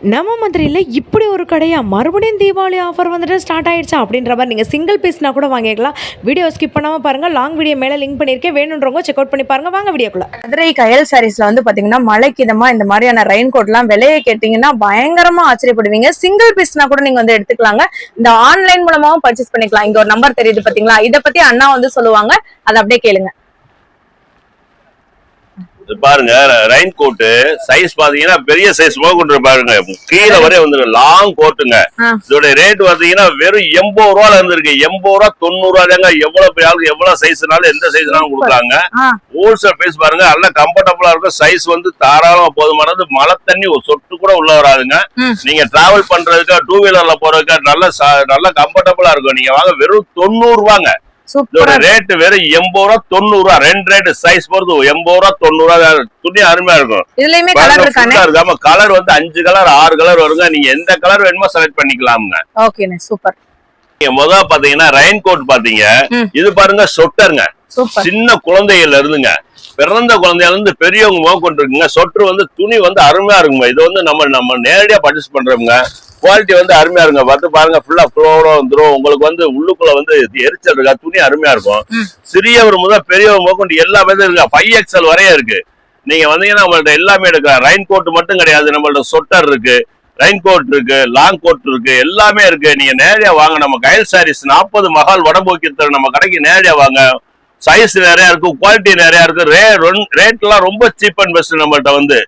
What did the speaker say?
நம்ம மதுரையில் இப்படி ஒரு கடையா மறுபடியும் தீபாவளி ஆஃபர் வந்துட்டு ஸ்டார்ட் ஆயிடுச்சா அப்படின்ற மாதிரி நீங்கள் சிங்கிள் பீஸ்னா கூட வாங்கிக்கலாம். வீடியோ ஸ்கிப் பண்ணாமல் பாருங்கள். லாங் வீடியோ மேலே லிங்க் பண்ணியிருக்கேன், வேணுன்றவங்க செக் அவுட் பண்ணி பாருங்கள். வாங்க வீடியோக்குள்ள. மதுரை கயல் சாரீஸ்ல வந்து பாத்தீங்கன்னா மழைக்கு இதமா இந்த மாதிரியான ரெயின் கோட்லாம் விலையை கேட்டீங்கன்னா பயங்கரமா ஆச்சரியப்படுவீங்க. சிங்கிள் பீஸ்னா கூட நீங்க வந்து எடுத்துக்கலாங்க. இந்த ஆன்லைன் மூலமாவும் பர்ச்சேஸ் பண்ணிக்கலாம். இங்க ஒரு நம்பர் தெரியுது பாத்தீங்களா, இதை பத்தி அண்ணா வந்து சொல்லுவாங்க, அதை அப்படியே கேளுங்க. பாருங்க, ரெயின் கோட்டு சைஸ் பாத்தீங்கன்னா பெரிய சைஸ் போக பாருங்க, கீழே வரைய வந்து லாங் கோட்டுங்க. இதோட ரேட் பாத்தீங்கன்னா வெறும் 80 ரூபால இருந்திருக்கு. 80 ரூபா 90 ரூபாய்ங்க. எவ்வளவு பேருக்கு எவ்வளவு சைஸ்னாலும் எந்த சைஸ்னாலும் கொடுக்குறாங்க. ஹோல்சேல் பிரைஸ் பாருங்க, நல்லா கம்ஃபர்டபுளா இருக்கும். சைஸ் வந்து தாராளமா போதுமானது. மழை தண்ணி ஒரு சொட்டு கூட உள்ள வராதுங்க. நீங்க டிராவல் பண்றதுக்கு, டூ வீலர்ல போறதுக்கு நல்ல கம்ஃபர்டபுளா இருக்கும். நீங்க வாங்க, வெறும் 90 ரூபாங்க. ரேட் வேற 80 ரூபா 90 ரூபா, ரெண்டு ரேட் சைஸ் பொறுத்து 80 ரூபா 90 ரூபா. துணி அருமையா இருக்கும். இதுலயுமே கலர் இருக்கானே. கலர் வந்து 5 கலர் 6 கலர் வருங்க. நீங்க எந்த கலர் வேணுமோ செலக்ட் பண்ணிக்கலாம்ங்க. ஓகேண்ணே, சூப்பர். நீங்க முதல்ல பாத்தீங்கன்னா ரெயின் கோட் பாத்தீங்க, இது பாருங்க சொட்டருங்க. சின்ன குழந்தைகள்ல இருந்துங்க, பிறந்த குழந்தையில இருந்து பெரியவங்க கொண்டு இருக்குங்க. சொட்டர் வந்து துணி வந்து அருமையா இருக்குங்க. இது வந்து நம்ம நேரடியா பர்ச்சேஸ் பண்றோம்ங்க. குவாலிட்டி வந்து அருமையா இருக்குங்க. வந்து பாருங்க, ஃபுல்லா ஃப்ளோரா வந்துடும். உங்களுக்கு வந்து உள்ளுக்குள்ள வந்து எரிச்சல் இருக்கா, துணி அருமையா இருக்கும். சிறியவர் முதல் பெரியவர் கொண்டு எல்லா விதம் இருக்கு. 5XL வரைய இருக்கு. நீங்க வந்தீங்கன்னா நம்மள்ட்ட எல்லாமே எடுக்கலாம். ரெயின் கோட் மட்டும் கிடையாது, நம்மள்ட்ட சொட்டர் இருக்கு, ரெயின் கோட் இருக்கு, லாங் கோட் இருக்கு, எல்லாமே இருக்கு. நீங்க நேரடியா வாங்க. நம்ம கயல் சாரீஸ் 40 மகால் வடபோக்கியத்தில் நம்ம கடைக்கு நேரடியா வாங்க. சைஸ் நிறைய இருக்கு, குவாலிட்டி நிறைய இருக்கு. ரேட் எல்லாம் ரொம்ப சீப் அண்ட் பெஸ்ட் நம்மள்ட்ட வந்து.